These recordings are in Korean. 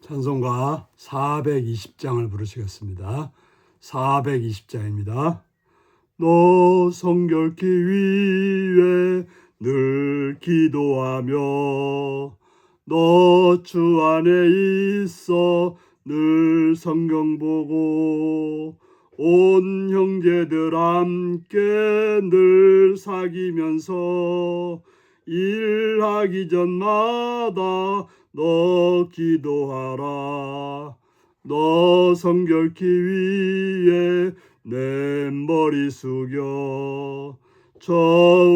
찬송가 420장을 부르시겠습니다. 420장입니다. 너 성결케 위해 늘 기도하며 너 주 안에 있어 늘 성경 보고 온 형제들 함께 늘 사귀면서 일하기 전마다 너 기도하라. 너 성결케 위해 내 머리 숙여 저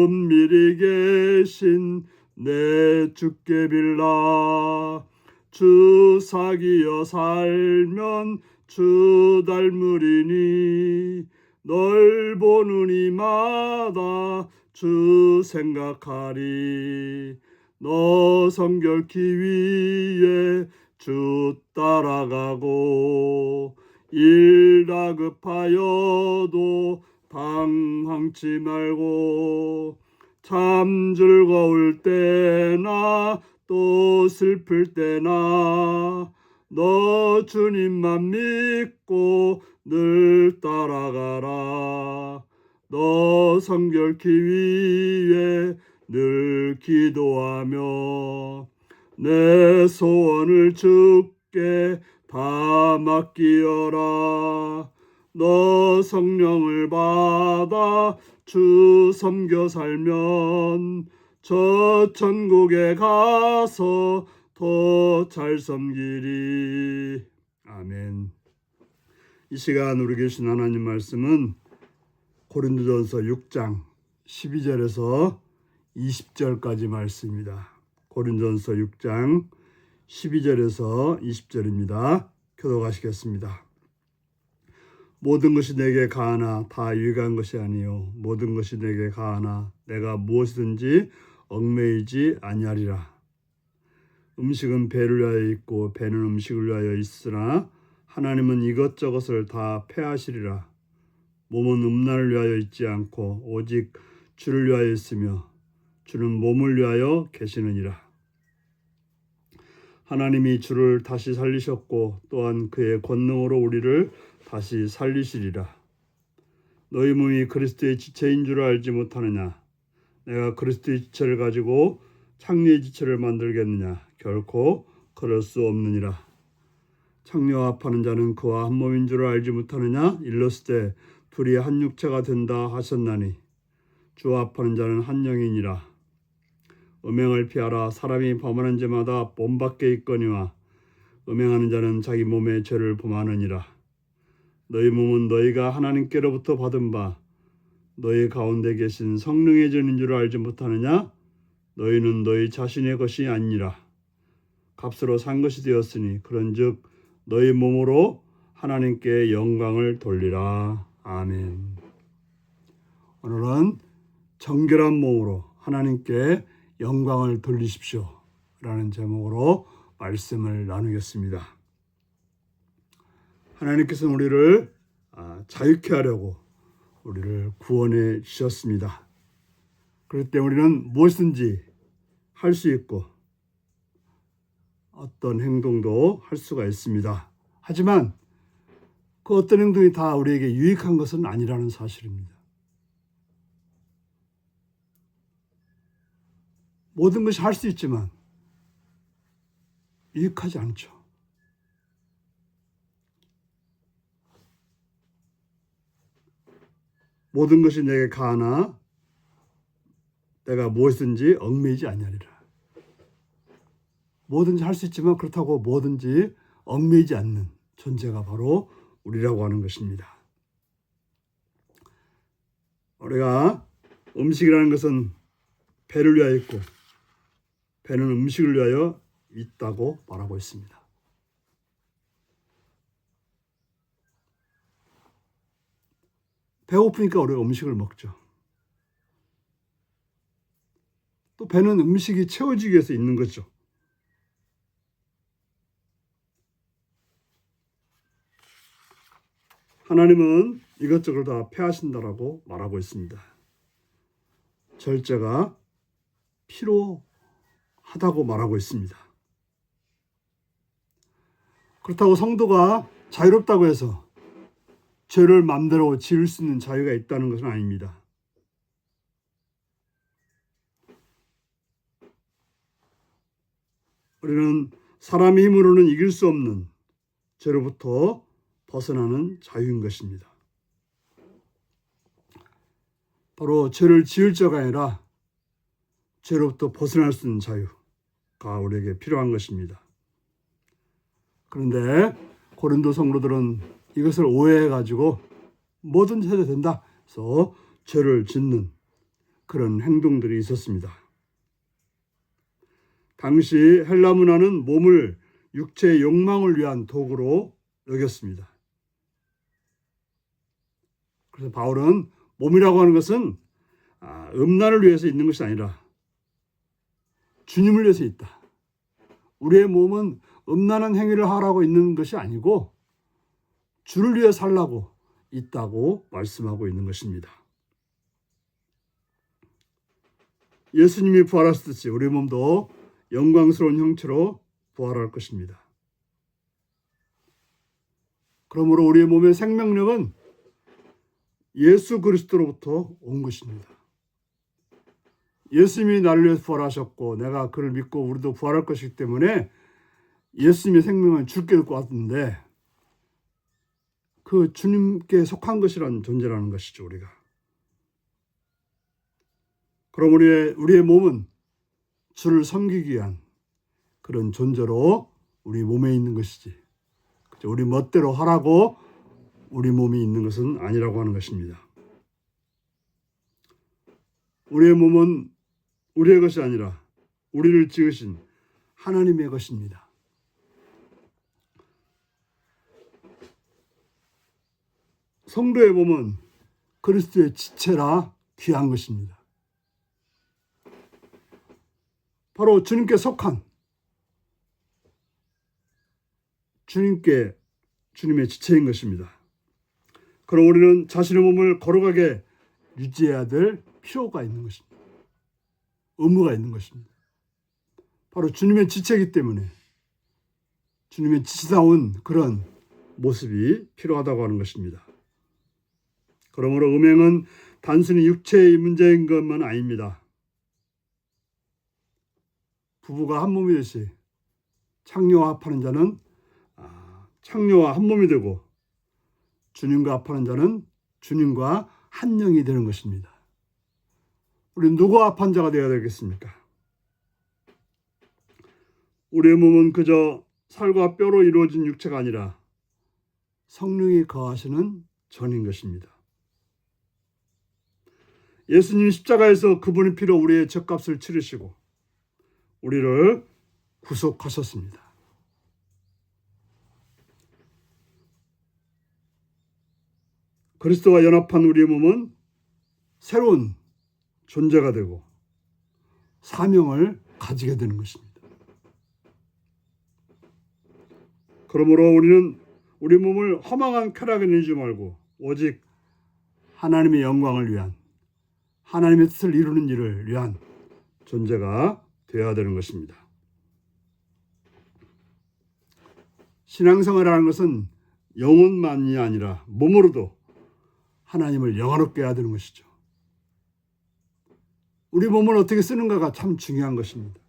은밀히 계신 내 주께 빌라. 주 사귀어 살면 주 닮으리니 널 보는 이마다 주 생각하리. 너 성결케 위해 주 따라가고 일 다급하여도 당황치 말고 참 즐거울 때나 또 슬플 때나 너 주님만 믿고 늘 따라가라. 너 성결케 위해 늘 기도하며 내 소원을 주께 다 맡기어라. 너 성령을 받아 주 섬겨 살면 저 천국에 가서 더 잘 섬기리. 아멘. 이 시간 우리 계신 하나님 말씀은 고린도전서 6장 12절에서 20절까지 말씀입니다. 고린도전서 6장 12절에서 20절입니다. 교독하시겠습니다. 모든 것이 내게 가하나 다 유익한 것이 아니요 모든 것이 내게 가하나 내가 무엇이든지 얽매이지 아니하리라. 음식은 배를 위하여 있고 배는 음식을 위하여 있으나 하나님은 이것저것을 다 패하시리라. 몸은 음란을 위하여 있지 않고 오직 주를 위하여 있으며 주는 몸을 위하여 계시느니라. 하나님이 주를 다시 살리셨고 또한 그의 권능으로 우리를 다시 살리시리라. 너희 몸이 그리스도의 지체인 줄 알지 못하느냐? 내가 그리스도의 지체를 가지고 창녀의 지체를 만들겠느냐? 결코 그럴 수 없느니라. 창녀와 합하는 자는 그와 한 몸인 줄 알지 못하느냐? 일렀을 때 둘이 한 육체가 된다 하셨나니 주와 합하는 자는 한 영이니라. 음행을 피하라. 사람이 범하는 죄마다 몸 밖에 있거니와 음행하는 자는 자기 몸의 죄를 범하느니라. 너희 몸은 너희가 하나님께로부터 받은 바 너희 가운데 계신 성령의 전인 줄 알지 못하느냐? 너희는 너희 자신의 것이 아니라 값으로 산 것이 되었으니 그런즉 너희 몸으로 하나님께 영광을 돌리라. 아멘. 오늘은 정결한 몸으로 하나님께 영광을 돌리십시오 라는 제목으로 말씀을 나누겠습니다. 하나님께서는 우리를 자유케 하려고 우리를 구원해 주셨습니다. 그렇기 때문에 우리는 무엇이든지 할 수 있고 어떤 행동도 할 수가 있습니다. 하지만 그 어떤 행동이 다 우리에게 유익한 것은 아니라는 사실입니다. 모든 것이 할 수 있지만 유익하지 않죠. 모든 것이 내게 가하나 내가 무엇이든지 얽매이지 아니하리라. 뭐든지 할 수 있지만 그렇다고 뭐든지 얽매이지 않는 존재가 바로 우리라고 하는 것입니다. 우리가 음식이라는 것은 배를 위하여 있고 배는 음식을 위하여 있다고 말하고 있습니다. 배고프니까 우리가 음식을 먹죠. 또 배는 음식이 채워지기 위해서 있는 거죠. 하나님은 이것저것 다 패하신다라고 말하고 있습니다. 절제가 필요하다고 말하고 있습니다. 그렇다고 성도가 자유롭다고 해서 죄를 마음대로 지을 수 있는 자유가 있다는 것은 아닙니다. 우리는 사람의 힘으로는 이길 수 없는 죄로부터 벗어나는 자유인 것입니다. 바로 죄를 지을 자가 아니라 죄로부터 벗어날 수 있는 자유가 우리에게 필요한 것입니다. 그런데 고린도 성도들은 이것을 오해해가지고 뭐든지 해도 된다 해서 죄를 짓는 그런 행동들이 있었습니다. 당시 헬라 문화는 몸을 육체의 욕망을 위한 도구로 여겼습니다. 그래서 바울은 몸이라고 하는 것은 음란을 위해서 있는 것이 아니라 주님을 위해서 있다. 우리의 몸은 음란한 행위를 하라고 있는 것이 아니고 주를 위해 살라고 있다고 말씀하고 있는 것입니다. 예수님이 부활하셨듯이 우리 몸도 영광스러운 형체로 부활할 것입니다. 그러므로 우리의 몸의 생명력은 예수 그리스도로부터 온 것입니다. 예수님이 나를 위해서 부활하셨고 내가 그를 믿고 우리도 부활할 것이기 때문에 예수님의 생명은 주께 얻고 왔는데 그 주님께 속한 것이라는 존재라는 것이죠. 우리가. 그럼 우리의 몸은 주를 섬기기 위한 그런 존재로 우리 몸에 있는 것이지 우리 멋대로 하라고 우리 몸이 있는 것은 아니라고 하는 것입니다. 우리의 몸은 우리의 것이 아니라 우리를 지으신 하나님의 것입니다. 성도의 몸은 그리스도의 지체라 귀한 것입니다. 바로 주님께 속한 주님의 지체인 것입니다. 그럼 우리는 자신의 몸을 거룩하게 유지해야 될 필요가 있는 것입니다. 의무가 있는 것입니다. 바로 주님의 지체이기 때문에 주님의 지체다운 그런 모습이 필요하다고 하는 것입니다. 그러므로 음행은 단순히 육체의 문제인 것만 아닙니다. 부부가 한 몸이 되시 창녀와 합하는 자는 창녀와 한 몸이 되고 주님과 합하는 자는 주님과 한 영이 되는 것입니다. 우리 누구와 합한 자가 되어야 되겠습니까? 우리의 몸은 그저 살과 뼈로 이루어진 육체가 아니라 성령이 거하시는 전인 것입니다. 예수님 십자가에서 그분의 피로 우리의 죗값을 치르시고 우리를 구속하셨습니다. 그리스도와 연합한 우리의 몸은 새로운 존재가 되고 사명을 가지게 되는 것입니다. 그러므로 우리는 우리 몸을 허망한 쾌락에 내지 말고 오직 하나님의 영광을 위한 하나님의 뜻을 이루는 일을 위한 존재가 되어야 되는 것입니다. 신앙생활이라는 것은 영혼만이 아니라 몸으로도 하나님을 영화롭게 해야 되는 것이죠. 우리 몸을 어떻게 쓰는가가 참 중요한 것입니다.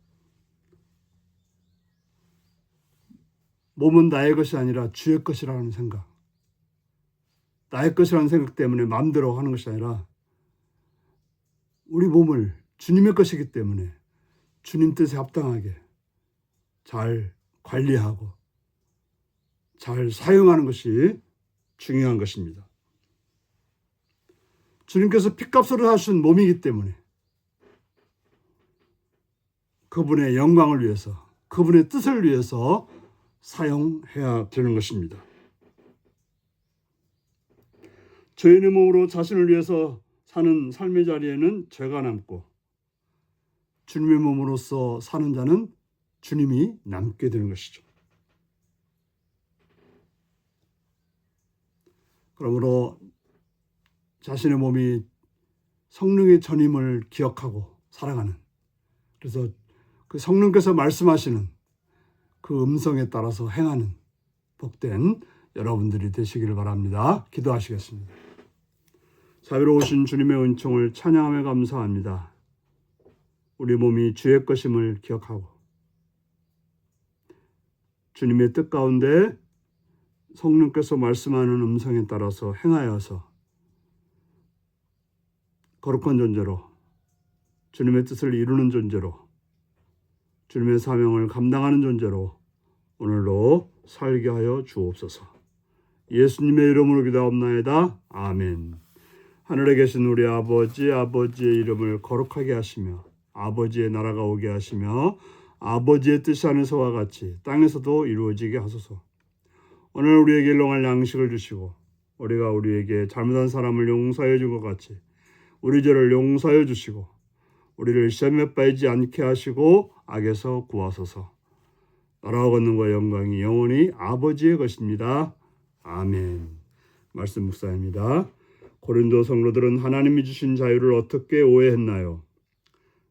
몸은 나의 것이 아니라 주의 것이라는 생각. 나의 것이라는 생각 때문에 마음대로 하는 것이 아니라 우리 몸을 주님의 것이기 때문에 주님 뜻에 합당하게 잘 관리하고 잘 사용하는 것이 중요한 것입니다. 주님께서 핏값으로 사신 몸이기 때문에 그분의 영광을 위해서 그분의 뜻을 위해서 사용해야 되는 것입니다. 죄인의 몸으로 자신을 위해서 사는 삶의 자리에는 죄가 남고 주님의 몸으로서 사는 자는 주님이 남게 되는 것이죠. 그러므로 자신의 몸이 성령의 전임을 기억하고 살아가는, 그래서 그 성령께서 말씀하시는 그 음성에 따라서 행하는 복된 여러분들이 되시기를 바랍니다. 기도하시겠습니다. 자비로우신 주님의 은총을 찬양하며 감사합니다. 우리 몸이 주의 것임을 기억하고 주님의 뜻 가운데 성령께서 말씀하는 음성에 따라서 행하여서 거룩한 존재로 주님의 뜻을 이루는 존재로 주님의 사명을 감당하는 존재로 오늘도 살게 하여 주옵소서. 예수님의 이름으로 기도하옵나이다. 아멘. 하늘에 계신 우리 아버지의 이름을 거룩하게 하시며 아버지의 나라가 오게 하시며 아버지의 뜻이 하늘에서와 같이 땅에서도 이루어지게 하소서. 오늘 우리에게 일용할 양식을 주시고 우리가 우리에게 잘못한 사람을 용서해 준 것 같이 우리 죄를 용서해 주시고 우리를 시험에 빠지지 않게 하시고 악에서 구하소서. 나라와 권능과 영광이 영원히 아버지의 것입니다. 아멘. 말씀 묵상입니다. 고린도 성도들은 하나님이 주신 자유를 어떻게 오해했나요?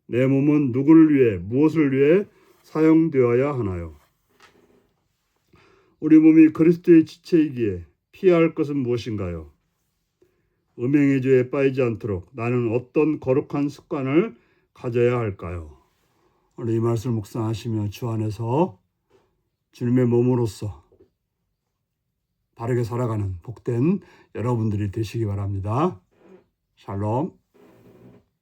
내 몸은 누구를 위해 무엇을 위해 사용되어야 하나요? 우리 몸이 그리스도의 지체이기에 피해야 할 것은 무엇인가요? 음행의 죄에 빠지지 않도록 나는 어떤 거룩한 습관을 가져야 할까요? 오늘 이 말씀을 묵상하시며 주 안에서 주님의 몸으로서 바르게 살아가는 복된 여러분들이 되시기 바랍니다. 샬롬.